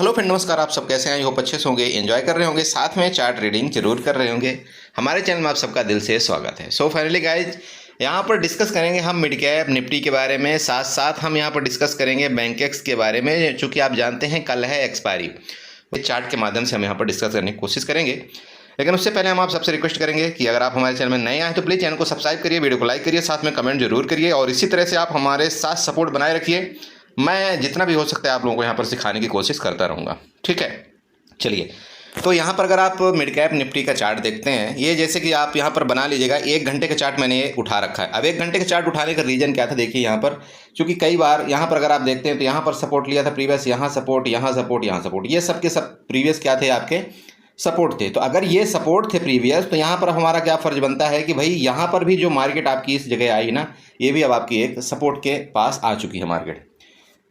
Hello friend, नमस्कार। आप सब कैसे हैं? आई होप अच्छे से होंगे, एंजॉय कर रहे होंगे, साथ में चार्ट रीडिंग जरूर कर रहे होंगे। हमारे चैनल में आप सबका दिल से स्वागत है। सो फाइनली गाइज, यहाँ पर डिस्कस करेंगे हम मिड कैप निफ्टी के बारे में, साथ साथ हम यहाँ पर डिस्कस करेंगे बैंकेक्स के बारे में। चूँकि आप जानते हैं कल है एक्सपायरी, चार्ट के माध्यम से हम यहाँ पर डिस्कस करने की कोशिश करेंगे। लेकिन उससे पहले हम आप सबसे रिक्वेस्ट करेंगे कि अगर आप हमारे चैनल में नए आए तो प्लीज़ चैनल को सब्सक्राइब करिए, वीडियो को लाइक करिए, साथ में कमेंट जरूर करिए और इसी तरह से आप हमारे साथ सपोर्ट बनाए रखिए। मैं जितना भी हो सकता है आप लोगों को यहाँ पर सिखाने की कोशिश करता रहूँगा, ठीक है। चलिए, तो यहाँ पर अगर आप मिड कैप निफ्टी का चार्ट देखते हैं, ये जैसे कि आप यहाँ पर बना लीजिएगा, 1 घंटे का चार्ट मैंने उठा रखा है। अब 1 घंटे का चार्ट उठाने का रीज़न क्या था, देखिए यहाँ पर, क्योंकि कई बार यहाँ पर अगर आप देखते हैं तो यहाँ पर सपोर्ट लिया था प्रीवियस, यहाँ सपोर्ट, यहाँ सपोर्ट, यहाँ सपोर्ट, ये सब के सब प्रीवियस क्या थे, आपके सपोर्ट थे। तो अगर ये सपोर्ट थे प्रीवियस, तो यहाँ पर हमारा क्या फ़र्ज बनता है कि भाई यहाँ पर भी जो मार्केट आपकी इस जगह आई ना, ये भी अब आपकी एक सपोर्ट के पास आ चुकी है मार्केट।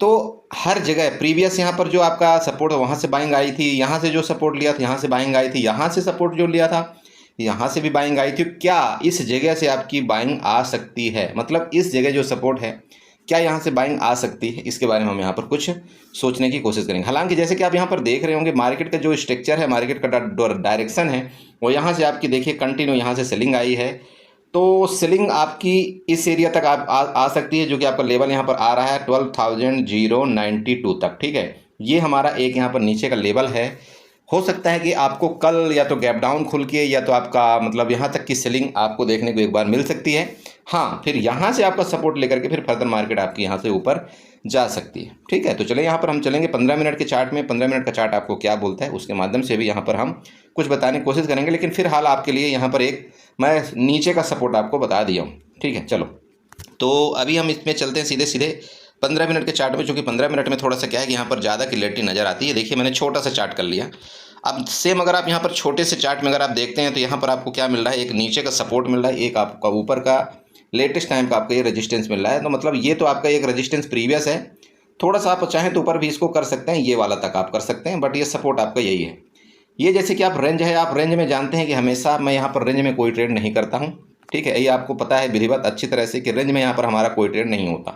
तो हर जगह प्रीवियस यहाँ पर जो आपका सपोर्ट है वहाँ से बाइंग आई थी, यहाँ से जो सपोर्ट लिया था यहाँ से बाइंग आई थी, यहाँ से सपोर्ट जो लिया था यहाँ से भी बाइंग आई थी। क्या इस जगह से आपकी बाइंग आ सकती है? मतलब इस जगह जो सपोर्ट है, क्या यहाँ से बाइंग आ सकती है? इसके बारे में हम यहाँ पर कुछ सोचने की कोशिश करेंगे। हालांकि जैसे कि आप यहाँ पर देख रहे होंगे, मार्केट का जो स्ट्रक्चर है, मार्केट का डायरेक्शन है, वो यहाँ से आपकी देखिए कंटिन्यू यहाँ से सेलिंग आई है। तो सेलिंग आपकी इस एरिया तक आ सकती है, जो कि आपका लेवल यहाँ पर आ रहा है 12,092 तक, ठीक है। ये हमारा एक यहाँ पर नीचे का लेवल है। हो सकता है कि आपको कल या तो गैप डाउन खुल के या तो आपका मतलब यहाँ तक की सेलिंग आपको देखने को एक बार मिल सकती है। हाँ, फिर यहाँ से आपका सपोर्ट लेकर के फिर फर्दर मार्केट आपकी यहाँ से ऊपर जा सकती है, ठीक है। तो चलिए यहाँ पर हम चलेंगे 15 मिनट के चार्ट में। 15 मिनट का चार्ट आपको क्या बोलता है उसके माध्यम से भी यहाँ पर हम कुछ बताने की कोशिश करेंगे। लेकिन फिलहाल आपके लिए यहाँ पर एक मैं नीचे का सपोर्ट आपको बता दिया हूँ, ठीक है। चलो, तो अभी हम इसमें चलते हैं सीधे सीधे 15 मिनट के चार्ट में। चूँकि 15 मिनट में थोड़ा सा क्या है कि यहाँ पर ज़्यादा क्लियरिटी नज़र आती है। देखिए, मैंने छोटा सा चार्ट कर लिया। अब सेम अगर आप यहाँ पर छोटे से चार्ट में अगर आप देखते हैं तो यहाँ पर आपको क्या मिल रहा है, एक नीचे का सपोर्ट मिल रहा है, एक आपका ऊपर का लेटेस्ट टाइम का आपका ये रेजिस्टेंस मिल रहा है। तो मतलब ये तो आपका एक रेजिस्टेंस प्रीवियस है। थोड़ा सा आप चाहें तो ऊपर भी इसको कर सकते हैं, ये वाला तक आप कर सकते हैं, बट ये सपोर्ट आपका यही है। ये जैसे कि आप रेंज है, आप रेंज में जानते हैं कि हमेशा मैं यहाँ पर रेंज में कोई ट्रेड नहीं करता हूँ, ठीक है। ये आपको पता है विधिवत अच्छी तरह से कि रेंज में यहाँ पर हमारा कोई ट्रेड नहीं होता।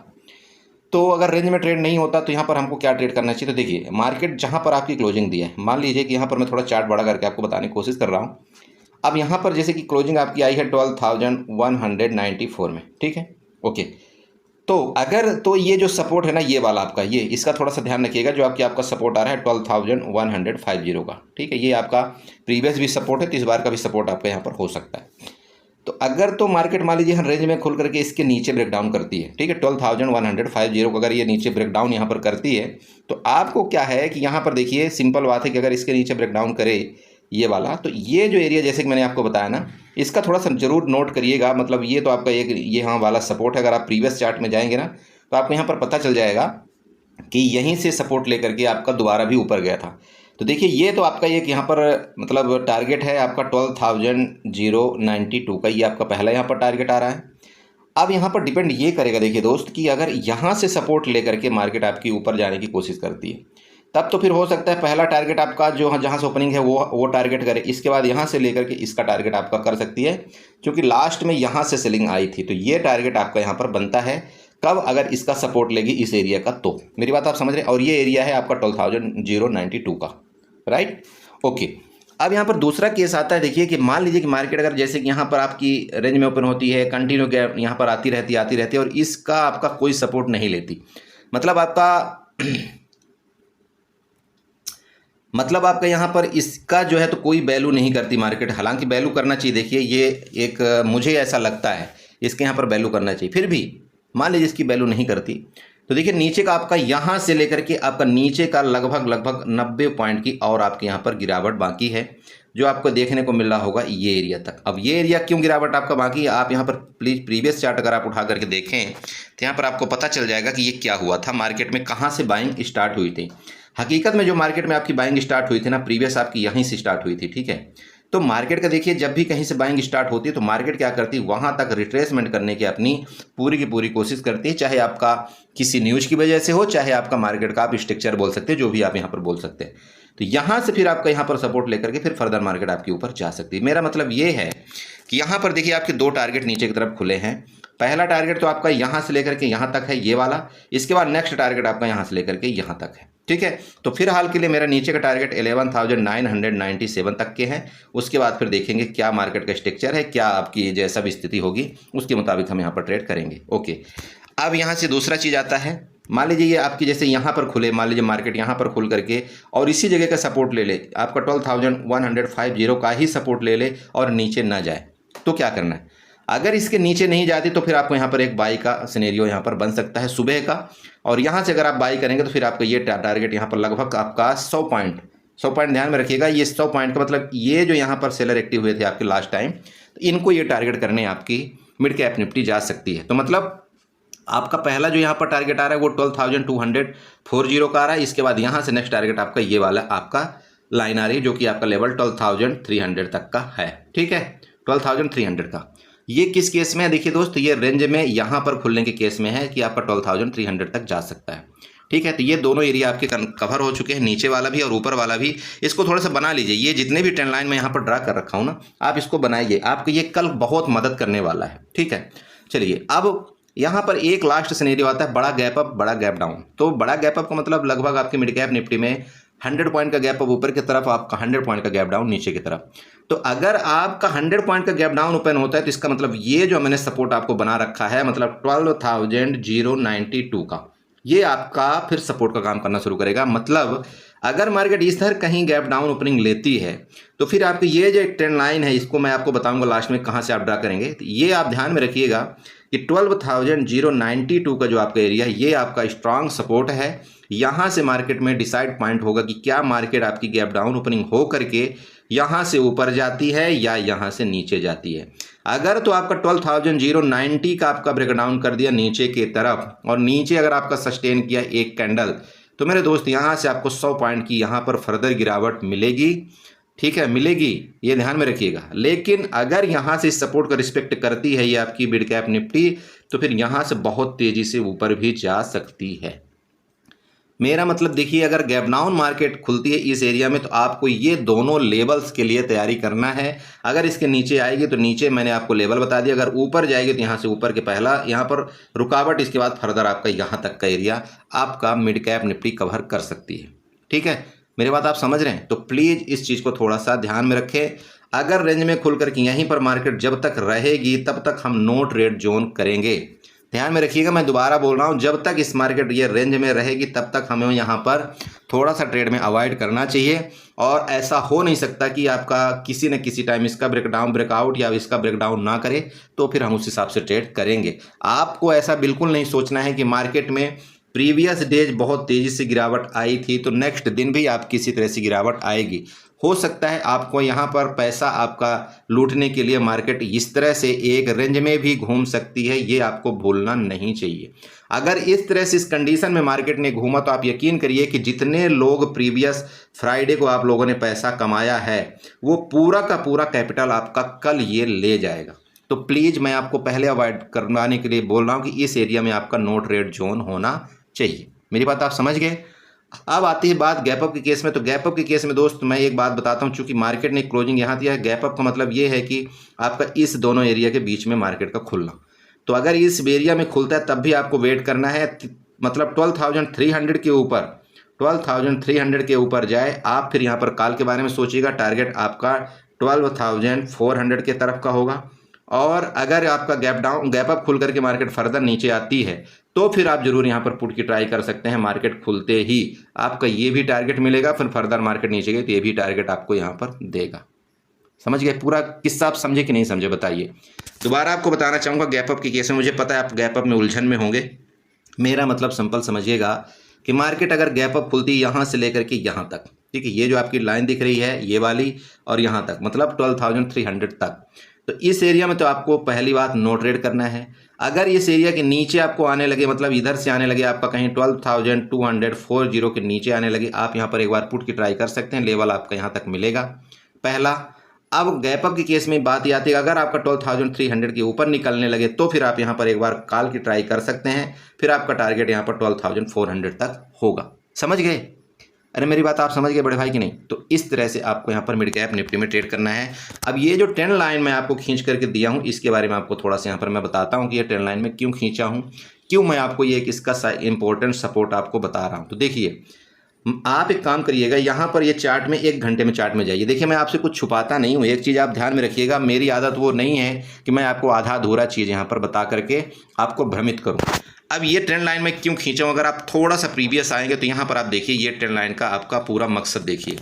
तो अगर रेंज में ट्रेड नहीं होता तो यहाँ पर हमको क्या ट्रेड करना चाहिए? तो देखिए, मार्केट जहाँ पर आपकी क्लोजिंग दी है, मान लीजिए कि यहाँ पर मैं थोड़ा चार्ट बड़ा करके आपको बताने की कोशिश कर रहा हूँ। अब यहाँ पर जैसे कि क्लोजिंग आपकी आई है 12,194 में, ठीक है, ओके। तो अगर तो ये जो सपोर्ट है ना, ये वाला आपका, ये इसका थोड़ा सा ध्यान रखिएगा, जो आपका सपोर्ट आ रहा है 12,150 का, ठीक है। ये आपका प्रीवियस भी सपोर्ट है, तो इस बार का भी सपोर्ट आपका यहाँ पर हो सकता है। तो अगर तो मार्केट मान लीजिए रेंज में खुल करके इसके नीचे ब्रेक डाउन करती है, ठीक है, 12,150 को अगर ये नीचे ब्रेक डाउन यहाँ पर करती है, तो आपको क्या है कि यहाँ पर देखिए सिंपल बात है कि अगर इसके नीचे ब्रेक डाउन करे ये वाला, तो ये जो एरिया जैसे कि मैंने आपको बताया ना, इसका थोड़ा सा जरूर नोट करिएगा। मतलब ये तो आपका एक ये हाँ वाला सपोर्ट है। अगर आप प्रीवियस चार्ट में जाएंगे ना, तो आपको यहाँ पर पता चल जाएगा कि यहीं से सपोर्ट लेकर के आपका दोबारा भी ऊपर गया था। तो देखिए, ये तो आपका एक यहाँ पर मतलब टारगेट है आपका 12,092 का, ये आपका पहला यहाँ पर टारगेट आ रहा है। अब यहाँ पर डिपेंड ये करेगा, देखिए दोस्त, कि अगर यहाँ से सपोर्ट लेकर के मार्केट आपकी ऊपर जाने की कोशिश करती है, तब तो फिर हो सकता है पहला टारगेट आपका जो जहाँ से ओपनिंग है वो टारगेट करे। इसके बाद यहाँ से लेकर के इसका टारगेट आपका कर सकती है, क्योंकि लास्ट में यहाँ से सेलिंग आई थी। तो ये टारगेट आपका यहाँ पर बनता है कब? अगर इसका सपोर्ट लेगी इस एरिया का, तो मेरी बात आप समझ रहे हैं। और ये एरिया है आपका 12,092 का, राइट, ओके। अब यहाँ पर दूसरा केस आता है, देखिए कि मान लीजिए कि मार्केट अगर जैसे कि यहाँ पर आपकी रेंज में ओपन होती है, कंटिन्यू गैप यहाँ पर आती रहती है और इसका आपका कोई सपोर्ट नहीं लेती, मतलब आपका यहाँ पर इसका जो है तो कोई वैल्यू नहीं करती मार्केट। हालांकि वैल्यू करना चाहिए, देखिए ये एक मुझे ऐसा लगता है इसके यहाँ पर वैल्यू करना चाहिए, फिर भी मान लीजिए इसकी वैल्यू नहीं करती, तो देखिए नीचे का आपका यहाँ से लेकर के आपका नीचे का लगभग 90 पॉइंट की और आपके यहाँ पर गिरावट बाकी है, जो आपको देखने को मिल रहा होगा ये एरिया तक। अब ये एरिया क्यों गिरावट आपका बाकी है, आप यहाँ पर प्लीज प्रीवियस चार्ट अगर आप उठा करके देखें तो यहाँ पर आपको पता चल जाएगा कि ये क्या हुआ था, मार्केट में कहाँ से बाइंग स्टार्ट हुई थी। हकीकत में जो मार्केट में आपकी बाइंग स्टार्ट हुई थी ना, प्रीवियस आपकी यहीं से स्टार्ट हुई थी, ठीक है। तो मार्केट का देखिए, जब भी कहीं से बाइंग स्टार्ट होती है तो मार्केट क्या करती है, वहां तक रिट्रेसमेंट करने की अपनी पूरी की पूरी कोशिश करती है, चाहे आपका किसी न्यूज की वजह से हो, चाहे आपका मार्केट का आप स्ट्रक्चर बोल सकते हैं, जो भी आप यहाँ पर बोल सकते हैं। तो यहाँ से फिर आपका यहाँ पर सपोर्ट लेकर के फिर फर्दर मार्केट आपके ऊपर जा सकती है। मेरा मतलब ये है कि यहाँ पर देखिए आपके 2 टारगेट नीचे की तरफ खुले हैं। पहला टारगेट तो आपका यहाँ से लेकर के यहाँ तक है, ये वाला। इसके बाद नेक्स्ट टारगेट आपका यहाँ से लेकर के यहाँ तक है। ठीक है। तो फिलहाल के लिए मेरा नीचे का टारगेट 11,997 तक के हैं। उसके बाद फिर देखेंगे क्या मार्केट का स्ट्रक्चर है, क्या आपकी जैसा भी स्थिति होगी उसके मुताबिक हम यहाँ पर ट्रेड करेंगे। ओके, अब यहाँ से दूसरा चीज़ आता है, मान लीजिए ये आपकी जैसे यहाँ पर खुले, मान लीजिए मार्केट यहाँ पर खुल करके और इसी जगह का सपोर्ट ले ले, आपका 12,150 का ही सपोर्ट ले ले और नीचे ना जाए, तो क्या करना है? अगर इसके नीचे नहीं जाती तो फिर आपको यहाँ पर एक बाई का सिनेरियो यहाँ पर बन सकता है सुबह का, और यहाँ से अगर आप बाई करेंगे तो फिर आपका ये टारगेट यहाँ पर लगभग आपका 100 पॉइंट ध्यान में रखिएगा। ये 100 पॉइंट का मतलब ये जो यहाँ पर सेलर एक्टिव हुए थे आपके लास्ट टाइम, तो इनको ये टारगेट करने आपकी मिड कैप निफ्टी जा सकती है। तो मतलब आपका पहला जो यहाँ पर टारगेट आ रहा है वो 12,240 का आ रहा है। इसके बाद यहाँ से नेक्स्ट टारगेट आपका ये वाला आपका लाइन आ रही है जो कि आपका लेवल 12,300 तक का है। ठीक है, 12,300 का। ये किस केस में है? देखिए दोस्त, ये रेंज में यहाँ पर खुलने के केस में है कि आपका 12,300 तक जा सकता है। ठीक है, तो ये दोनों एरिया आपके कवर हो चुके हैं, नीचे वाला भी और ऊपर वाला भी। इसको थोड़ा सा बना लीजिए, ये जितने भी ट्रेंड लाइन में यहाँ पर ड्रा कर रखा हूँ ना, आप इसको बनाइए, आपको ये कल बहुत मदद करने वाला है। ठीक है, चलिए अब यहाँ पर एक लास्ट सिनेरियो आता है, बड़ा गैप अप बड़ा गैप डाउन। तो बड़ा गैप अप का मतलब लगभग आपके मिड कैप निफ्टी में 100 पॉइंट का गैप अप ऊपर की तरफ, आपका 100 पॉइंट का गैप डाउन नीचे की तरफ। तो अगर आपका 100 पॉइंट का गैप डाउन ओपन होता है तो इसका मतलब ये जो मैंने सपोर्ट आपको बना रखा है, मतलब 12,092 का, ये आपका फिर सपोर्ट का काम करना शुरू करेगा। मतलब अगर मार्केट इस तरह कहीं गैप डाउन ओपनिंग लेती है तो फिर आपकी ये जो एक ट्रेंड लाइन है, इसको मैं आपको बताऊंगा लास्ट में कहाँ से आप ड्रा करेंगे। तो ये आप ध्यान में रखिएगा कि 12,092 का जो आपका एरिया है, ये आपका स्ट्रांग सपोर्ट है। यहाँ से मार्केट में डिसाइड पॉइंट होगा कि क्या मार्केट आपकी गैप डाउन ओपनिंग हो करके यहाँ से ऊपर जाती है या यहाँ से नीचे जाती है। अगर तो आपका 12,090 का आपका ब्रेकडाउन कर दिया नीचे की तरफ, और नीचे अगर आपका सस्टेन किया एक कैंडल, तो मेरे दोस्त यहाँ से आपको 100 पॉइंट की यहाँ पर फर्दर गिरावट मिलेगी। ठीक है, मिलेगी, ये ध्यान में रखिएगा। लेकिन अगर यहाँ से इस सपोर्ट का रिस्पेक्ट करती है ये आपकी मिड कैप निफ्टी, तो फिर यहाँ से बहुत तेज़ी से ऊपर भी जा सकती है। मेरा मतलब देखिए, अगर गैप डाउन मार्केट खुलती है इस एरिया में तो आपको ये दोनों लेवल्स के लिए तैयारी करना है। अगर इसके नीचे आएगी तो नीचे मैंने आपको लेवल बता दिया, अगर ऊपर जाएगी तो यहाँ से ऊपर के पहला यहाँ पर रुकावट, इसके बाद फर्दर आपका यहाँ तक का एरिया आपका मिड कैप निफ्टी कवर कर सकती है। ठीक है, मेरी बात आप समझ रहे हैं? तो प्लीज़ इस चीज़ को थोड़ा सा ध्यान में रखें। अगर रेंज में खुल करके यहीं पर मार्केट जब तक रहेगी तब तक हम नो ट्रेड जोन करेंगे। ध्यान में रखिएगा, मैं दोबारा बोल रहा हूँ, जब तक इस मार्केट ये रेंज में रहेगी तब तक हमें यहाँ पर थोड़ा सा ट्रेड में अवॉइड करना चाहिए। और ऐसा हो नहीं सकता कि आपका किसी न किसी टाइम इसका ब्रेकडाउन ब्रेकआउट या इसका ब्रेकडाउन ना करे तो फिर हम उस हिसाब से ट्रेड करेंगे। आपको ऐसा बिल्कुल नहीं सोचना है कि मार्केट में प्रीवियस डेज बहुत तेज़ी से गिरावट आई थी तो नेक्स्ट दिन भी आप किसी तरह से गिरावट आएगी। हो सकता है आपको यहाँ पर पैसा आपका लूटने के लिए मार्केट इस तरह से एक रेंज में भी घूम सकती है, ये आपको भूलना नहीं चाहिए। अगर इस तरह से इस कंडीशन में मार्केट ने घूमा तो आप यकीन करिए कि जितने लोग प्रीवियस फ्राइडे को आप लोगों ने पैसा कमाया है वो पूरा का पूरा कैपिटल आपका कल ये ले जाएगा। तो प्लीज़ मैं आपको पहले अवॉइड करवाने के लिए बोल रहा हूँ कि इस एरिया में आपका नो ट्रेड जोन होना चाहिए। मेरी बात आप समझ गए? अब आती है बात गैप अप के केस में। तो गैप अप के केस में दोस्त मैं एक बात बताता हूँ, चूंकि मार्केट ने क्लोजिंग यहाँ दिया है, गैप अप का मतलब ये है कि आपका इस दोनों एरिया के बीच में मार्केट का खुलना। तो अगर इस एरिया में खुलता है तब भी आपको वेट करना है, मतलब 12,300 के ऊपर 12,300 के ऊपर जाए आप फिर यहाँ पर कॉल के बारे में सोचिएगा। टारगेट आपका 12,400 के तरफ का होगा। और अगर आपका गैप अप खुल करके मार्केट फर्दर नीचे आती है तो फिर आप जरूर यहाँ पर पुट की ट्राई कर सकते हैं। मार्केट खुलते ही आपका ये भी टारगेट मिलेगा, फिर फर्दर मार्केट नीचे गई तो ये भी टारगेट आपको यहाँ पर देगा। समझ गए? पूरा किस्सा आप समझे कि नहीं समझे बताइए। दोबारा आपको बताना चाहूँगा, गैप अप के केस में मुझे पता है आप गैप अप में उलझन में होंगे। मेरा मतलब सिंपल समझिएगा कि मार्केट अगर गैप अप खुलती है यहाँ से लेकर के यहाँ तक, ठीक है, ये जो आपकी लाइन दिख रही है ये वाली और यहाँ तक मतलब 12,300 तक, तो इस एरिया में तो आपको पहली बात नो ट्रेड करना है। अगर इस एरिया के नीचे आपको आने लगे, मतलब इधर से आने लगे आपका कहीं 12,240 के नीचे आने लगे, आप यहाँ पर एक बार पुट की ट्राई कर सकते हैं। लेवल आपका यहाँ तक मिलेगा पहला। अब गैप अप के केस में बात आती है, अगर आपका 12,300 के ऊपर निकलने लगे तो फिर आप यहाँ पर एक बार कॉल की ट्राई कर सकते हैं। फिर आपका टारगेट यहाँ पर 12,400 तक होगा। समझ गए? अरे मेरी बात आप समझ गए बड़े भाई कि नहीं? तो इस तरह से आपको यहाँ पर मिड कैप निफ्टी में ट्रेड करना है। अब ये जो ट्रेंड लाइन मैं आपको खींच करके दिया हूँ इसके बारे में आपको थोड़ा सा यहाँ पर मैं बताता हूँ कि ये ट्रेंड लाइन में क्यों खींचा हूँ, क्यों मैं आपको ये इसका इंपॉर्टेंट सपोर्ट आपको बता रहा हूँ। तो देखिए, आप एक काम करिएगा, यहाँ पर ये चार्ट में 1 घंटे में चार्ट में जाइए। देखिए मैं आपसे कुछ छुपाता नहीं हूँ, एक चीज़ आप ध्यान में रखिएगा, मेरी आदत वो नहीं है कि मैं आपको आधा अधूरा चीज़ यहाँ पर बता करके आपको भ्रमित करूँ। अब ये ट्रेंड लाइन में क्यों खींचा हूँ, अगर आप थोड़ा सा प्रीवियस आएंगे तो यहाँ पर आप देखिए ये ट्रेंड लाइन का आपका पूरा मकसद देखिए।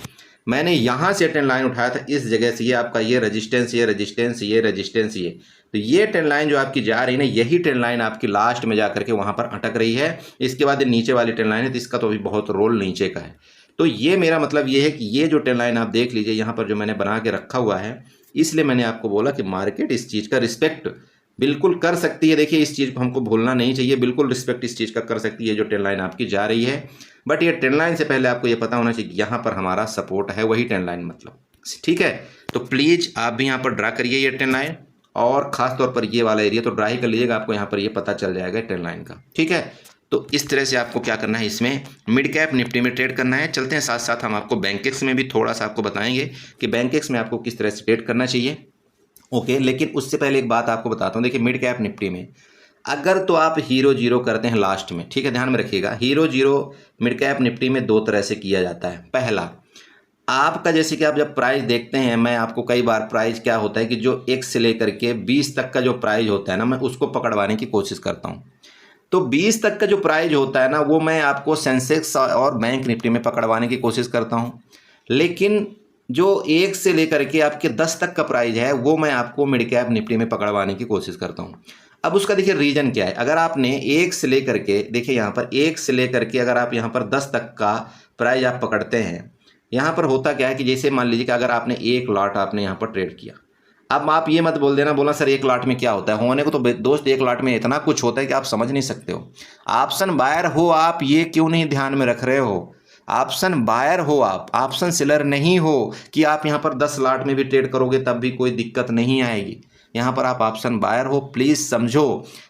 मैंने यहाँ से ट्रेंड लाइन उठाया था इस जगह से, ये आपका ये रेजिस्टेंस, ये रेजिस्टेंस, ये रेजिस्टेंस, ये तो ये ट्रेंड लाइन जो आपकी जा रही है ना, यही ट्रेंड लाइन आपकी लास्ट में जा करके वहाँ पर अटक रही है। इसके बाद ये नीचे वाली ट्रेंड लाइन है, तो इसका तो अभी बहुत रोल नीचे का है। तो ये मेरा मतलब ये है कि ये जो ट्रेंड लाइन आप देख लीजिए यहाँ पर जो मैंने बना के रखा हुआ है, इसलिए मैंने आपको बोला कि मार्केट इस चीज़ का रिस्पेक्ट बिल्कुल कर सकती है। देखिए इस चीज़ को हमको भूलना नहीं चाहिए, बिल्कुल रिस्पेक्ट इस चीज़ का कर सकती है जो ट्रेंड लाइन आपकी जा रही है। बट ये ट्रेंड लाइन से पहले आपको ये पता होना चाहिए कि यहाँ पर हमारा सपोर्ट है, वही ट्रेंड लाइन मतलब, ठीक है। तो प्लीज़ आप भी यहाँ पर ड्रा करिए ये ट्रेंड लाइन, और ख़ास तौर पर ये वाला एरिया तो ड्रा ही कर लीजिएगा, आपको यहाँ पर ये पता चल जाएगा ट्रेंड लाइन का, ठीक है। तो इस तरह से आपको क्या करना है, इसमें मिड कैप निफ्टी में ट्रेड करना है। चलते हैं साथ साथ हम आपको बैंकेक्स में भी थोड़ा सा आपको बताएंगे कि बैंकेक्स में आपको किस तरह से ट्रेड करना चाहिए, ओके। लेकिन उससे पहले एक बात आपको बताता हूँ, देखिए मिड कैप निफ्टी में अगर तो आप हीरो जीरो करते हैं लास्ट में, ठीक है, ध्यान में रखिएगा, hero zero mid cap Nifty में 2 तरह से किया जाता है। पहला, आपका जैसे कि आप जब प्राइस देखते हैं, मैं आपको कई बार प्राइस क्या होता है कि जो 1 से लेकर के 20 तक का जो प्राइस होता है ना, मैं उसको पकड़वाने की कोशिश करता हूँ। तो 20 तक का जो प्राइस होता है ना, वो मैं आपको सेंसेक्स और बैंक निफ्टी में पकड़वाने की कोशिश करता हूँ। लेकिन जो 1 से लेकर के आपके 10 तक का प्राइस है, वो मैं आपको मिड कैप निफ्टी में पकड़वाने की कोशिश करता हूँ। अब उसका देखिए रीज़न क्या है, अगर आपने 1 से लेकर के, देखिए यहाँ पर 1 से लेकर के अगर आप यहाँ पर 10 तक का प्राइस आप पकड़ते हैं, यहाँ पर होता क्या है कि जैसे मान लीजिए कि अगर आपने 1 लॉट आपने यहाँ पर ट्रेड किया, अब आप ये मत बोल देना, बोला सर 1 लॉट में क्या होता है, होने को तो दोस्त 1 लॉट में इतना कुछ होता है कि आप समझ नहीं सकते हो। ऑप्शन बायर हो आप, ये क्यों नहीं ध्यान में रख रहे हो, ऑप्शन बायर हो आप, ऑप्शन सेलर नहीं हो कि आप यहाँ पर 10 लॉट में भी ट्रेड करोगे तब भी कोई दिक्कत नहीं आएगी। यहाँ पर आप ऑप्शन बायर हो। प्लीज़ समझो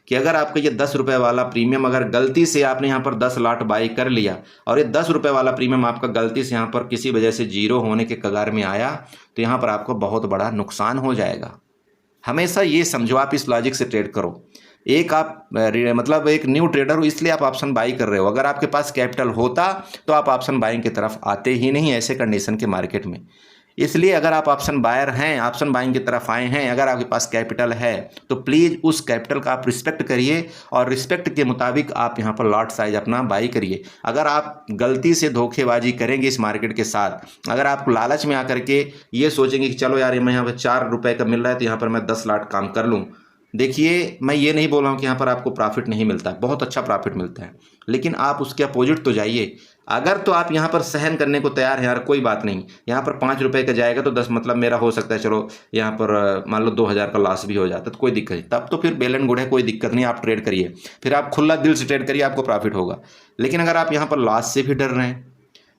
कि अगर आपका ये 10 रुपये वाला प्रीमियम अगर गलती से आपने यहाँ पर 10 लॉट बाई कर लिया और ये 10 रुपये वाला प्रीमियम आपका गलती से यहाँ पर किसी वजह से जीरो होने के कगार में आया, तो यहाँ पर आपको बहुत बड़ा नुकसान हो जाएगा। हमेशा ये समझो, आप इस लॉजिक से ट्रेड करो। एक आप मतलब एक न्यू ट्रेडर हो इसलिए आप ऑप्शन बाई कर रहे हो, अगर आपके पास कैपिटल होता तो आप ऑप्शन बाइंग की तरफ आते ही नहीं ऐसे कंडीशन के मार्केट में। इसलिए अगर आप ऑप्शन बायर हैं, ऑप्शन बाइंग की तरफ आए हैं, अगर आपके पास कैपिटल है तो प्लीज़ उस कैपिटल का आप रिस्पेक्ट करिए और रिस्पेक्ट के मुताबिक आप यहाँ पर लॉट साइज अपना बाई करिए। अगर आप गलती से धोखेबाजी करेंगे इस मार्केट के साथ, अगर आप लालच में आकर के ये सोचेंगे कि चलो यार मैं यहाँ पर 4 रुपये का मिल रहा है तो यहाँ पर मैं 10 लॉट काम कर लूँ, देखिए मैं ये नहीं बोल रहा हूँ कि यहाँ पर आपको प्रॉफिट नहीं मिलता, बहुत अच्छा प्रॉफिट मिलता है, लेकिन आप उसके अपोजिट तो जाइए। अगर तो आप यहाँ पर सहन करने को तैयार हैं यार, कोई बात नहीं, यहाँ पर 5 रुपये का जाएगा तो 10 मतलब मेरा हो सकता है चलो यहाँ पर मान लो 2000 का लॉस भी हो जाता है तो कोई दिक्कत नहीं, तब तो फिर बेल एंड गुड है, कोई दिक्कत नहीं, आप ट्रेड करिए, फिर आप खुला दिल से ट्रेड करिए, आपको प्रॉफिट होगा। लेकिन अगर आप यहाँ पर लॉस से भी डर रहे हैं,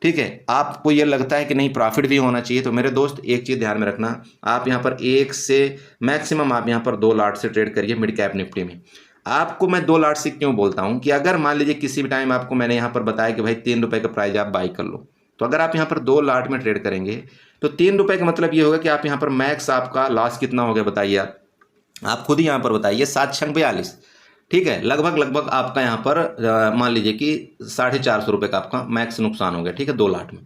ठीक है, आपको ये लगता है कि नहीं प्रॉफिट भी होना चाहिए, तो मेरे दोस्त एक चीज़ ध्यान में रखना, आप यहाँ पर 1 से मैक्सिमम आप यहाँ पर 2 लॉट से ट्रेड करिए मिड कैप निफ्टी में। आपको मैं 2 लॉट से क्यों बोलता हूँ कि अगर मान लीजिए किसी भी टाइम आपको मैंने यहाँ पर बताया कि भाई 3 रुपये का प्राइस आप बाई कर लो, तो अगर आप यहाँ पर 2 लॉट में ट्रेड करेंगे तो 3 रुपये का मतलब ये होगा कि आप यहाँ पर मैक्स आपका लॉस कितना हो गया बताइए, आप खुद ही यहाँ पर बताइए, 742, ठीक है, लगभग आपका यहाँ पर मान लीजिए कि 450 रुपये का आपका मैक्स नुकसान हो गया, ठीक है, 2 लॉट में।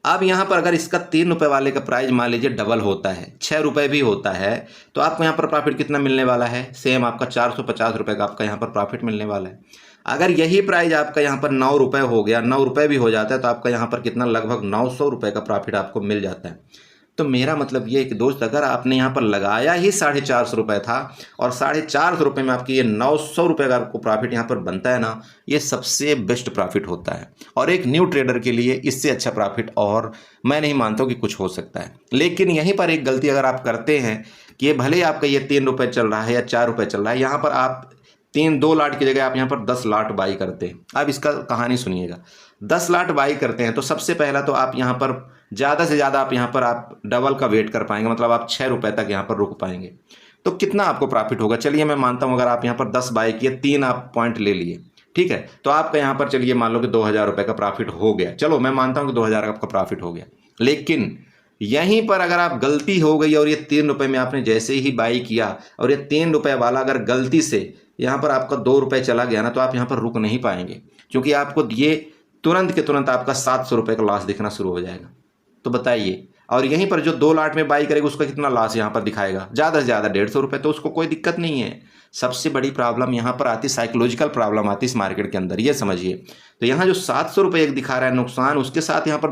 अब यहाँ पर अगर इसका 3 रुपये वाले का प्राइस मान लीजिए डबल होता है, 6 रुपये भी होता है, तो आपको यहाँ पर प्रॉफिट कितना मिलने वाला है, सेम आपका 450 रुपये का आपका यहाँ पर प्रॉफिट मिलने वाला है। अगर यही प्राइस आपका यहाँ पर 9 रुपये हो गया, 9 रुपये भी हो जाता है, तो आपका यहाँ पर कितना लगभग 900 रुपये का प्रॉफिट आपको मिल जाता है। तो मेरा मतलब ये है कि दोस्त अगर आपने यहाँ पर लगाया ही 450 रुपये था और 450 रुपये में आपकी ये 900 रुपये का आपको प्रॉफिट यहाँ पर बनता है ना, ये सबसे बेस्ट प्रॉफिट होता है और एक न्यू ट्रेडर के लिए इससे अच्छा प्रॉफिट और मैं नहीं मानता हूँ कि कुछ हो सकता है। लेकिन यहीं पर एक गलती अगर आप करते हैं कि ये भले आपका ये 3 रुपये चल रहा है या 4 रुपये चल रहा है, यहाँ पर आप 2 लॉट की जगह आप यहाँ पर 10 लॉट बाई करते हैं। अब इसका कहानी सुनिएगा, 10 लॉट बाई करते हैं तो सबसे पहला तो आप यहाँ पर ज़्यादा से ज़्यादा आप यहाँ पर आप डबल का वेट कर पाएंगे, मतलब आप 6 रुपये तक यहाँ पर रुक पाएंगे। तो कितना आपको प्रॉफिट होगा, चलिए मैं मानता हूँ अगर आप यहाँ पर 10 बाई किए, 3 आप पॉइंट ले लिए, ठीक है, तो आपका यहाँ पर चलिए मान लो कि 2000 रुपये का प्रॉफिट हो गया। चलो मैं मानता हूँ कि 2000 का आपका प्रॉफिट हो गया, लेकिन यहीं पर अगर आप गलती हो गई और ये 3 रुपये में आपने जैसे ही बाई किया और ये 3 रुपये वाला अगर गलती से यहाँ पर आपका 2 रुपये चला गया ना, तो आप यहाँ पर रुक नहीं पाएंगे, क्योंकि आपको ये तुरंत के तुरंत आपका 700 रुपये का लॉस दिखना शुरू हो जाएगा। तो बताइए, और यहीं पर जो 2 लाट में बाई करेगा उसका कितना लॉस यहाँ पर दिखाएगा, ज़्यादा से ज़्यादा 150 रुपये, तो उसको कोई दिक्कत नहीं है। सबसे बड़ी प्रॉब्लम यहाँ पर आती, साइकोलॉजिकल प्रॉब्लम आती इस मार्केट के अंदर, ये समझिए। तो यहाँ जो 700 रुपये एक दिखा रहा है नुकसान, उसके साथ यहाँ पर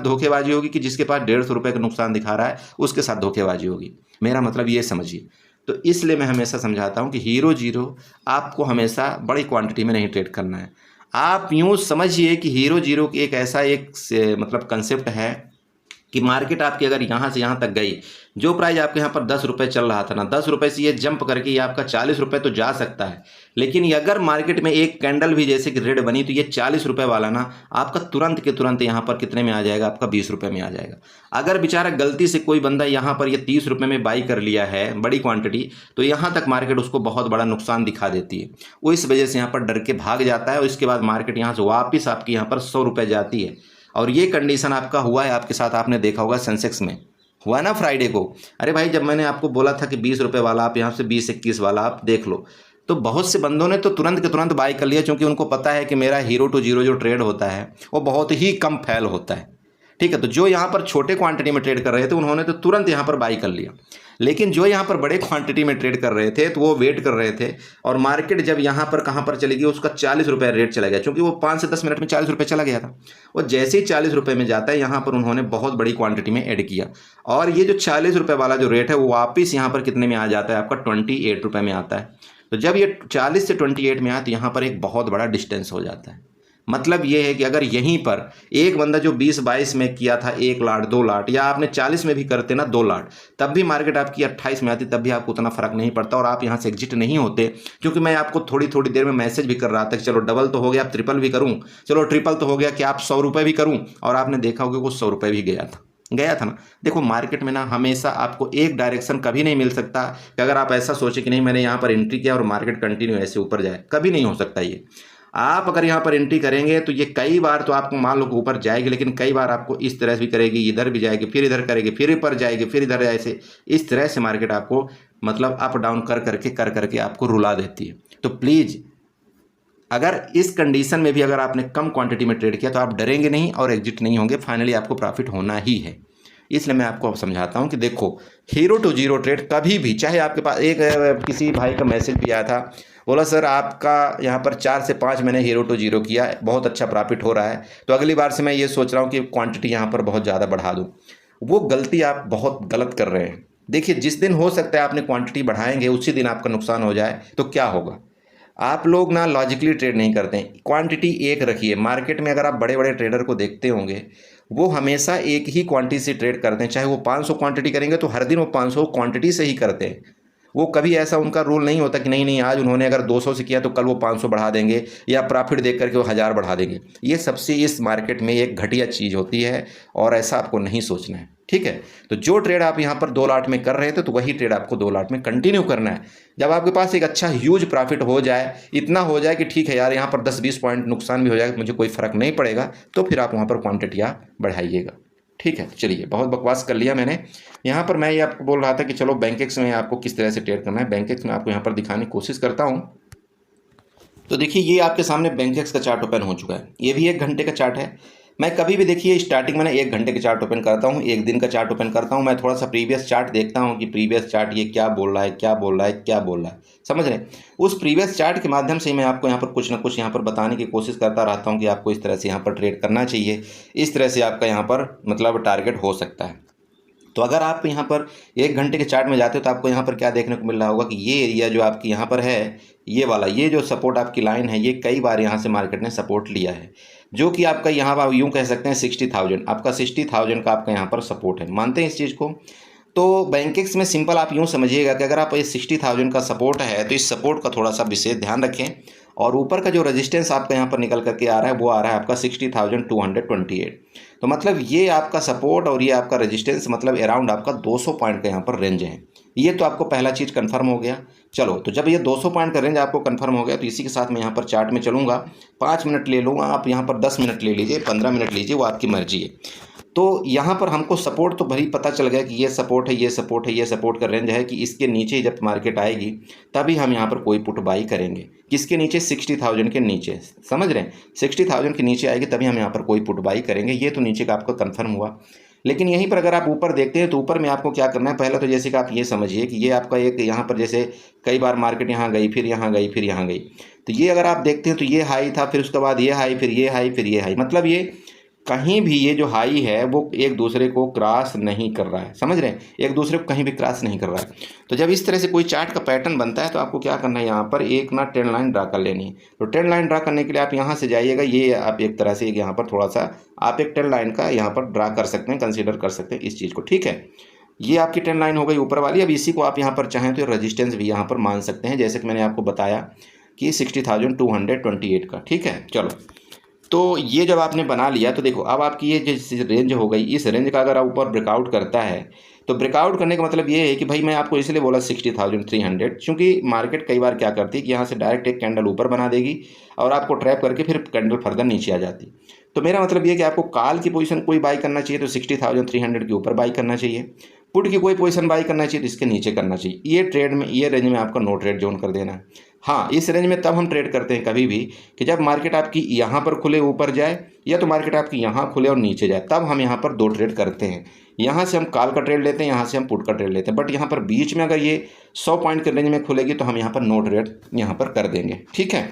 धोखेबाजी होगी कि जिसके पास 150 रुपये का नुकसान दिखा रहा है उसके साथ धोखेबाजी होगी। मेरा मतलब ये समझिए। तो इसलिए मैं हमेशा समझाता हूँ कि हीरो जीरो आपको हमेशा बड़ी क्वांटिटी में नहीं ट्रेड करना है। आप यूँ समझिए कि हीरो जीरो की एक ऐसा मतलब कंसेप्ट है कि मार्केट आपकी अगर यहाँ से यहाँ तक गई, जो प्राइस आपके यहाँ पर 10 रुपये चल रहा था ना, 10 रुपये से ये जंप करके ये आपका 40 रुपये तो जा सकता है, लेकिन ये अगर मार्केट में एक कैंडल भी जैसे कि रेड बनी तो ये 40 रुपये वाला ना आपका तुरंत के तुरंत यहाँ पर कितने में आ जाएगा, आपका 20 रुपये में आ जाएगा। अगर बेचारा गलती से कोई बंदा यहाँ पर ये 30 रुपये में बाई कर लिया है बड़ी क्वांटिटी, तो यहाँ तक मार्केट उसको बहुत बड़ा नुकसान दिखा देती है। वो इस वजह से यहाँ पर डर के भाग जाता है और इसके बाद मार्केट यहाँ से वापस आपकी यहाँ पर 100 रुपये जाती है। और ये कंडीशन आपका हुआ है आपके साथ, आपने देखा होगा सेंसेक्स में हुआ ना फ्राइडे को। अरे भाई, जब मैंने आपको बोला था कि 20 रुपये वाला आप यहाँ से 20-21 वाला आप देख लो, तो बहुत से बंदों ने तो तुरंत के तुरंत बाई कर लिया, क्योंकि उनको पता है कि मेरा हीरो टू जीरो जो ट्रेड होता है वो बहुत ही कम फेल होता है। ठीक है, तो जो यहाँ पर छोटे क्वांटिटी में ट्रेड कर रहे थे उन्होंने तो तुरंत यहाँ पर बाई कर लिया, लेकिन जो यहाँ पर बड़े क्वांटिटी में ट्रेड कर रहे थे तो वो वेट कर रहे थे। और मार्केट जब यहाँ पर कहाँ पर चली गई, उसका 40 रुपये रेट चला गया, क्योंकि वो 5 से 10 मिनट में 40 रुपये चला गया था। और जैसे ही 40 रुपये में जाता है, यहाँ पर उन्होंने बहुत बड़ी क्वांटिटी में ऐड किया, और ये जो 40 रुपये वाला जो रेट है वो वापस यहाँ पर कितने में आ जाता है, आपका 28 रुपये में आता है। तो जब ये 40 से 28 में आया तो यहाँ पर एक बहुत बड़ा डिस्टेंस हो जाता है। मतलब ये है कि अगर यहीं पर एक बंदा जो 20-22 में किया था 1 लाट 2 लाट, या आपने 40 में भी करते ना 2 लाट, तब भी मार्केट आपकी 28 में आती, तब भी आपको उतना फर्क नहीं पड़ता और आप यहाँ से एग्जिट नहीं होते। क्योंकि मैं आपको थोड़ी थोड़ी देर में मैसेज भी कर रहा था कि चलो डबल तो हो गया, अब ट्रिपल भी करूँ, चलो ट्रिपल तो हो गया कि आप 100 रुपये भी करूँ, और आपने देखा होगा वो 100 रुपये भी गया था ना। देखो, मार्केट में ना हमेशा आपको एक डायरेक्शन कभी नहीं मिल सकता कि अगर आप ऐसा सोचे कि नहीं मैंने यहाँ पर एंट्री किया और मार्केट कंटिन्यू ऐसे ऊपर जाए, कभी नहीं हो सकता ये। आप अगर यहाँ पर एंट्री करेंगे तो ये कई बार तो आपको मान लो ऊपर जाएगी, लेकिन कई बार आपको इस तरह से भी करेगी, इधर भी जाएगी, फिर इधर करेगी, फिर ऊपर जाएगी, फिर इधर, ऐसे इस तरह से मार्केट आपको मतलब अप डाउन कर करके आपको रुला देती है। तो प्लीज़, अगर इस कंडीशन में भी अगर आपने कम क्वांटिटी में ट्रेड किया तो आप डरेंगे नहीं और एग्जिट नहीं होंगे, फाइनली आपको प्रॉफिट होना ही है। इसलिए मैं आपको समझाता हूं कि देखो, हीरो टू जीरो ट्रेड कभी भी, चाहे आपके पास किसी भाई का मैसेज भी आया था, बोला सर आपका यहाँ पर 4 से 5 मैंने हीरो टू जीरो किया, बहुत अच्छा प्रॉफिट हो रहा है, तो अगली बार से मैं ये सोच रहा हूँ कि क्वांटिटी यहाँ पर बहुत ज़्यादा बढ़ा दूँ। वो गलती आप बहुत गलत कर रहे हैं। देखिए, जिस दिन हो सकता है आपने क्वांटिटी बढ़ाएंगे उसी दिन आपका नुकसान हो जाए तो क्या होगा। आप लोग ना लॉजिकली ट्रेड नहीं करते हैं, क्वांटिटी एक रखिए। मार्केट में अगर आप बड़े बड़े ट्रेडर को देखते होंगे, वो हमेशा एक ही क्वांटिटी से ट्रेड करते हैं। चाहे वो 500 क्वांटिटी करेंगे तो हर दिन वो 500 क्वांटिटी से ही करते हैं। वो कभी ऐसा उनका रूल नहीं होता कि नहीं आज उन्होंने अगर 200 से किया तो कल वो 500 बढ़ा देंगे, या प्रॉफिट देख करके वो 1000 बढ़ा देंगे। ये सबसे इस मार्केट में एक घटिया चीज़ होती है और ऐसा आपको नहीं सोचना है। ठीक है, तो जो ट्रेड आप यहाँ पर 2 लाट में कर रहे थे तो वही ट्रेड आपको 2 लाट में कंटिन्यू करना है। जब आपके पास एक अच्छा ह्यूज प्रॉफिट हो जाए, इतना हो जाए कि ठीक है यार यहाँ पर 10-20 पॉइंट नुकसान भी हो जाए, मुझे कोई फ़र्क नहीं पड़ेगा, तो फिर आप वहाँ पर क्वांटिटियाँ बढ़ाइएगा। ठीक है, चलिए, बहुत बकवास कर लिया मैंने। यहाँ पर मैं ये आपको बोल रहा था कि चलो बैंकेक्स में आपको किस तरह से ट्रेड करना है, बैंकेक्स में आपको यहाँ पर दिखाने की कोशिश करता हूँ। तो देखिए, ये आपके सामने बैंकेक्स का चार्ट ओपन हो चुका है। ये भी 1 घंटे का चार्ट है। मैं कभी भी देखिए स्टार्टिंग में ना 1 घंटे का चार्ट ओपन करता हूँ, 1 दिन का चार्ट ओपन करता हूँ। मैं थोड़ा सा प्रीवियस चार्ट देखता हूँ कि प्रीवियस चार्ट ये क्या बोल रहा है, क्या बोल रहा है, क्या बोल रहा है, समझ रहे हैं। उस प्रीवियस चार्ट के माध्यम से मैं आपको यहाँ पर कुछ ना कुछ यहाँ पर बताने की कोशिश करता रहता हूँ कि आपको इस तरह से यहाँ पर ट्रेड करना चाहिए, इस तरह से आपका यहाँ पर मतलब टारगेट हो सकता है। तो अगर आप यहाँ पर 1 घंटे के चार्ट में जाते हो तो आपको यहाँ पर क्या देखने को मिल रहा होगा कि ये एरिया जो आपकी यहाँ पर है, ये वाला, ये जो सपोर्ट आपकी लाइन है, ये कई बार यहाँ से मार्केट ने सपोर्ट लिया है, जो कि आपका यहाँ पर यूँ कह सकते हैं 60,000, आपका 60,000 का आपका यहाँ पर सपोर्ट है। मानते हैं इस चीज़ को? तो बैंकेक्स में सिंपल आप यूँ समझिएगा कि अगर आप ये 60,000 का सपोर्ट है तो इस सपोर्ट का थोड़ा सा विशेष ध्यान रखें, और ऊपर का जो रेजिस्टेंस आपका यहाँ पर निकल करके आ रहा है वो आ रहा है आपका 60,228। तो मतलब ये आपका सपोर्ट और ये आपका रेजिस्टेंस मतलब अराउंड आपका 200 पॉइंट का यहाँ पर रेंज है। ये तो आपको पहला चीज़ कंफर्म हो गया। चलो, तो जब ये 200 पॉइंट का रेंज आपको कंफर्म हो गया तो इसी के साथ मैं यहाँ पर चार्ट में चलूँगा। 5 मिनट ले लूँगा, आप यहाँ पर 10 मिनट ले लीजिए, 15 मिनट लीजिए, वो आपकी मर्जी है। तो यहाँ पर हमको सपोर्ट तो भली पता चल गया कि ये सपोर्ट है, ये सपोर्ट है, ये सपोर्ट का रेंज है कि इसके नीचे जब मार्केट आएगी तभी हम यहाँ पर कोई पुट बाई करेंगे। किसके नीचे? 60,000 के नीचे, समझ रहे हैं? 60,000 के नीचे आएगी तभी हम यहाँ पर कोई पुट बाई करेंगे। ये तो नीचे का आपका कन्फर्म हुआ। लेकिन यहीं पर अगर आप ऊपर देखते हैं तो ऊपर में आपको क्या करना है, पहले तो जैसे कि आप ये समझिए कि ये आपका एक यहाँ पर जैसे कई बार मार्केट यहाँ गई, फिर यहाँ गई, फिर यहाँ गई, तो ये अगर आप देखते हैं तो ये हाई था, फिर उसके बाद ये हाई, फिर ये हाई, फिर ये हाई, मतलब ये कहीं भी ये जो हाई है वो एक दूसरे को क्रॉस नहीं कर रहा है, समझ रहे हैं? एक दूसरे को कहीं भी क्रॉस नहीं कर रहा है। तो जब इस तरह से कोई चार्ट का पैटर्न बनता है तो आपको क्या करना है, यहाँ पर एक ना ट्रेंड लाइन ड्रा कर लेनी है। तो ट्रेंड लाइन ड्रा करने के लिए आप यहाँ से जाइएगा, ये आप एक तरह से यहाँ पर थोड़ा सा आप एक ट्रेंड लाइन का यहाँ पर ड्रा कर सकते हैं, कंसिडर कर सकते हैं इस चीज़ को, ठीक है? ये आपकी ट्रेंड लाइन हो गई ऊपर वाली। अब इसी को आप यहाँ पर चाहें तो रेजिस्टेंस भी यहाँ पर मान सकते हैं, जैसे कि मैंने आपको बताया कि 60,228 का, ठीक है? चलो, तो ये जब आपने बना लिया तो देखो अब आपकी ये जो रेंज हो गई, इस रेंज का अगर ऊपर ब्रेकआउट करता है तो ब्रेकआउट करने का मतलब ये है कि भाई मैं आपको इसलिए बोला 60,300, क्योंकि मार्केट कई बार क्या करती है कि यहाँ से डायरेक्ट एक कैंडल ऊपर बना देगी और आपको ट्रैप करके फिर कैंडल फर्दर नीचे आ जाती। तो मेरा मतलब ये है कि आपको कॉल की पोजीशन कोई बाई करना चाहिए तो 60,300 के ऊपर बाई करना चाहिए, पुट की कोई पोजीशन बाई करना चाहिए तो इसके नीचे करना चाहिए। ये ट्रेड में, ये रेंज में आपका नो ट्रेड जोन कर देना है। हाँ, इस रेंज में तब हम ट्रेड करते हैं कभी भी कि जब मार्केट आपकी यहाँ पर खुले ऊपर जाए या तो मार्केट आपकी यहाँ खुले और नीचे जाए, तब हम यहाँ पर दो ट्रेड करते हैं। यहाँ से हम कॉल का ट्रेड लेते हैं, यहाँ से हम पुट का ट्रेड लेते हैं। बट यहाँ पर बीच में अगर ये 100 पॉइंट के रेंज में खुलेगी तो हम यहाँ पर नो ट्रेड यहाँ पर कर देंगे, ठीक है?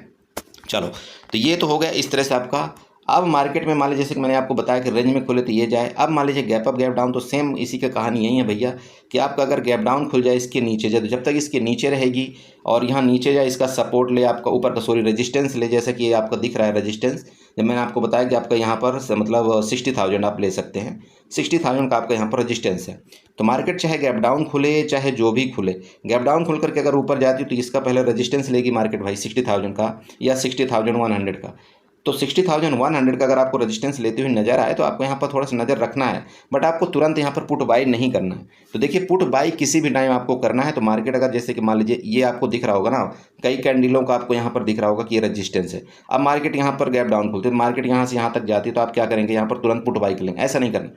चलो, तो ये तो हो गया इस तरह से आपका। अब मार्केट में मान लीजिए जैसे कि मैंने आपको बताया कि रेंज में खुले तो ये जाए। अब मान लीजिए गैप अप गैप डाउन, तो सेम इसी का कहानी यही है भैया कि आपका अगर गैप डाउन खुल जाए इसके नीचे जाए, तो जब तक इसके नीचे रहेगी और यहाँ नीचे जाए इसका सपोर्ट ले, आपका ऊपर का रेजिस्टेंस ले, जैसे कि ये आपका दिख रहा है रेजिस्टेंस, जब मैंने आपको बताया कि आपका यहाँ पर मतलब 60,000 आप ले सकते हैं, 60,000 का आपका यहाँ पर रेजिस्टेंस है। तो मार्केट चाहे गैप डाउन खुले चाहे जो भी खुले, गैप डाउन खुल करके अगर ऊपर जाती तो इसका पहले रेजिस्टेंस लेगी मार्केट भाई 60,000 का या 60,100 का। तो 60,100 का अगर आपको रेजिस्टेंस लेते हुए नजर आए तो आपको यहाँ पर थोड़ा सा नज़र रखना है, बट आपको तुरंत यहाँ पर पुट बाई नहीं करना है। तो देखिए, पुट बाई किसी भी टाइम आपको करना है तो मार्केट अगर जैसे कि मान लीजिए ये आपको दिख रहा होगा ना, कई कैंडलों का आपको यहाँ पर दिख रहा होगा कि ये रेजिस्टेंस है। अब मार्केट यहाँ पर गैप डाउन खुलती है, मार्केट यहाँ से यहाँ तक जाती है तो आप क्या करेंगे, यहाँ पर तुरंत पुट बाई कर लेंगे, ऐसा नहीं करना।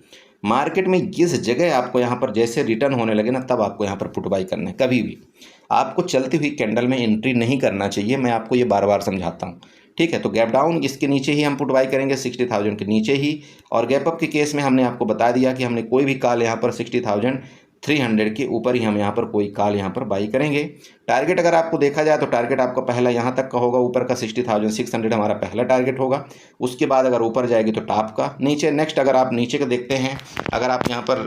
मार्केट में जिस जगह आपको यहाँ पर जैसे रिटर्न होने लगे ना, तब आपको यहाँ पर पुट बाई करना है। कभी भी आपको चलती हुई कैंडल में एंट्री नहीं करना चाहिए, मैं आपको ये बार बार समझाता हूँ, ठीक है? तो गैप डाउन इसके नीचे ही हम पुट बाई करेंगे, 60,000 के नीचे ही। और गैप अप के केस में हमने आपको बता दिया कि हमने कोई भी कॉल यहाँ पर 60,300 के ऊपर ही हम यहाँ पर कोई कॉल यहाँ पर बाई करेंगे। टारगेट अगर आपको देखा जाए तो टारगेट आपका पहला यहाँ तक का होगा, ऊपर का 60,600 हमारा पहला टारगेट होगा। उसके बाद अगर ऊपर जाएगी तो टॉप का, नीचे नेक्स्ट अगर आप नीचे का देखते हैं, अगर आप यहाँ पर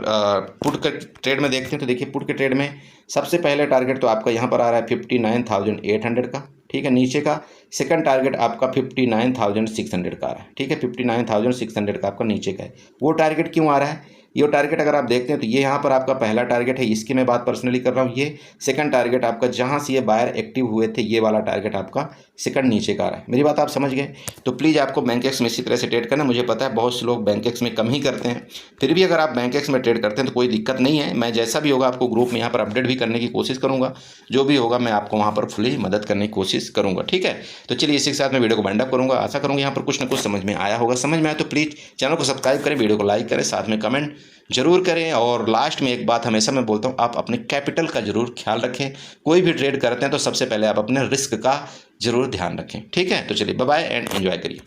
पुट के ट्रेड में देखते हैं तो देखिए पुट के ट्रेड में सबसे पहले टारगेट तो आपका यहाँ पर आ रहा है 59,800 का, ठीक है? नीचे का सेकंड टारगेट आपका 59,600 का आ रहा है, ठीक है? 59,600 का आपका नीचे का है। वो टारगेट क्यों आ रहा है? ये टारगेट अगर आप देखते हैं तो ये यहाँ पर आपका पहला टारगेट है, इसकी मैं बात पर्सनली कर रहा हूँ। ये सेकंड टारगेट आपका जहाँ से ये बायर एक्टिव हुए थे, ये वाला टारगेट आपका सेकंड नीचे का आ रहा है। मेरी बात आप समझ गए? तो प्लीज़ आपको बैंक एक्स में इसी तरह से ट्रेड करना। मुझे पता है बहुत से लोग बैंक एक्स में कम ही करते हैं, फिर भी अगर आप बैंक एक्स में ट्रेड करते हैं तो कोई दिक्कत नहीं है। मैं जैसा भी होगा आपको ग्रुप में यहाँ पर अपडेट भी करने की कोशिश करूँगा, जो भी होगा मैं आपको वहाँ पर फुली मदद करने की कोशिश करूँगा, ठीक है? तो चलिए इसी के साथ मैं वीडियो को वाइंड अप करूँगा। आशा करूँगा यहाँ पर कुछ ना कुछ समझ में आया होगा। समझ में आया तो प्लीज़ चैनल को सब्सक्राइब करें, वीडियो को लाइक करें, साथ में कमेंट जरूर करें। और लास्ट में एक बात हमेशा मैं बोलता हूँ, आप अपने कैपिटल का जरूर ख्याल रखें। कोई भी ट्रेड करते हैं तो सबसे पहले आप अपने रिस्क का जरूर ध्यान रखें, ठीक है? तो चलिए बाय बाय एंड एंजॉय करिए।